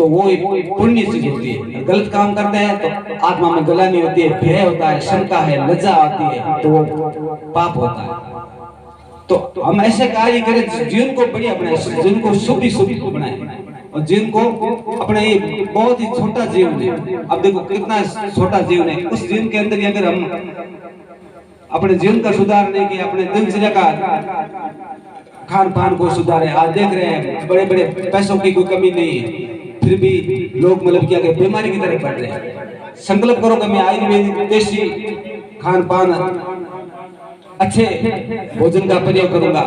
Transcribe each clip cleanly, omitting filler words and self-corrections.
तो वो एक पुण्य चीज होती है। गलत काम करते हैं तो आत्मा में गलानी होती है, भय होता है, शंका है, लज्जा आती है, तो वो पाप होता है। तो हम ऐसे कार्य करें जीवन को बढ़िया बनाए, जीवन को शुभ ही शुभ बनाए, और जीवन को अपना ये बहुत ही छोटा जीवन है। अब देखो कितना छोटा जीवन है, उस जीवन के अंदर अगर हम अपने जीवन का सुधार नहीं किया, अपने दिनचर्या का खान पान को सुधारे। आज देख रहे हैं बड़े बड़े पैसों की कोई कमी नहीं है, फिर भी लोग मतलब क्या बीमारी की तरफ बढ़ रहे हैं। संकल्प करो कि मैं आयुर्वेदिक देशी खान पान अच्छे भोजन का प्रयोग करूंगा,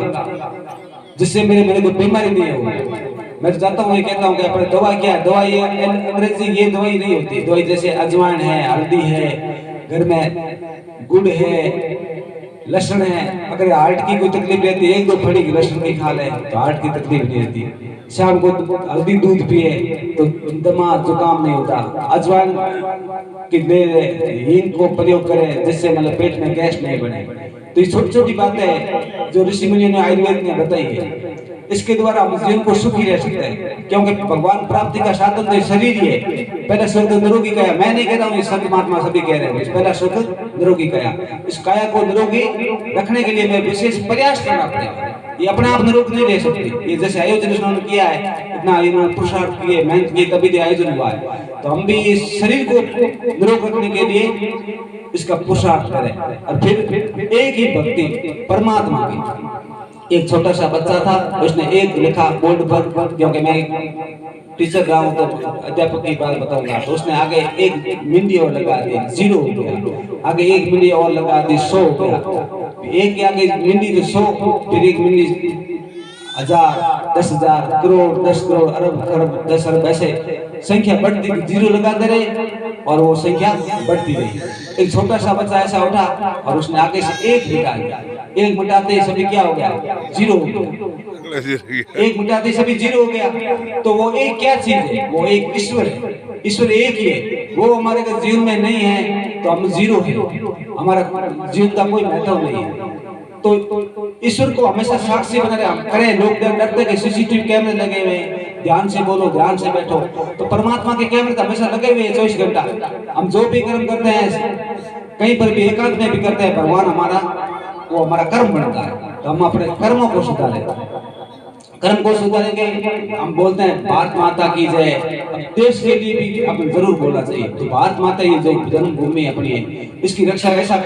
जिससे मेरे को बीमारी नहीं होगी। मैं तो चाहता हूँ, ये कहता हूँ कि अपने दवा क्या है, दवाई अंग्रेजी ये दवाई नहीं होती। दवाई जैसे अजवाइन है, हल्दी है, घर में गुड़ है, लहसुन है। अगर हार्ट की कोई तकलीफ रहती है, एक दो फड़ी की लहसुन की खा ले तो हार्ट की तकलीफ नहीं रहती। शाम को हल्दी दूध पिए तो दमा जुकाम नहीं होता। अजवाइन की हींग को प्रयोग करें, जिससे मतलब पेट में गैस नहीं बने। तो ये छोटी छोटी बातें जो ऋषि मुनियों ने आयुर्वेद में बताई है, इसके द्वारा हम जीवन को सुखी रह सकते हैं। क्योंकि भगवान प्राप्ति का साधन तो शरीर ही है। पहला शब्द निरोगी काया, मैं नहीं कह रहा हूँ, संत महात्मा सभी कह रहे हैं, पहला शब्द निरोगी काया। इस काया को निरोगी रखने के लिए मैं विशेष प्रयास करना पड़ेगा। ये अपने आप निरोग नहीं रह सकती। ये जैसे आयोजन उन्होंने किया है, इतना इन्होंने पुरुषार्थ किए, मेहनत की, तभी तो आयोजन हुआ है। तो हम भी इस शरीर को निरोग रखने के लिए इसका पुरुषार्थ करें, और फिर एक ही भक्ति परमात्मा की। एक छोटा सा बच्चा था, उसने एक लिखा बोर्ड पर, क्योंकि मैं टीचर रहा हूँ तो अध्यापक की बात बताऊंगा। तो उसने आगे एक मिंडी और लगा दी, 0 हो गया। आगे एक मिंडी और लगा दी, 100 हो गया। एक के आगे मिंडी तो 100, फिर एक मिंडी 1000, 10,000, करोड़, 10 करोड़, अरब खरब, 10 अरब, ऐसे संख्या बढ़ती थी। 0 लगाते रहे और वो संख्या बढ़ती रही। एक छोटा सा बच्चा ऐसा उठा और उसने आगे से एक मिटा दिया। एक मिटाते ही सभी क्या हो गया, 0 हो गया। एक मिटाते सभी 0 हो गया। तो वो एक क्या चीज है, वो एक ईश्वर है। ईश्वर एक ही है, वो हमारे जीवन में नहीं है तो हम 0 है, हमारा जीवन का कोई महत्व नहीं है। तो ईश्वर को हमेशा साक्षी बना करें। लोग डरते कि सीसीटीवी कैमरे लगे हुए, ध्यान से बोलो, ध्यान से बैठो। तो परमात्मा के कैमरे तो हमेशा लगे हुए हैं 24 घंटा। हम जो भी कर्म करते हैं, कहीं पर भी एकांत में भी करते हैं, भगवान हमारा वो हमारा कर्म बनता है। तो हम अपने कर्मों को सुधारें, कर्म को सुधारेंगे। हम बोलते हैं भारत माता की जय, देश के लिए भी हमें जरूर बोलना चाहिए। तो भारत माता ये जो जन्मभूमि अपनी है, इसकी रक्षा ऐसा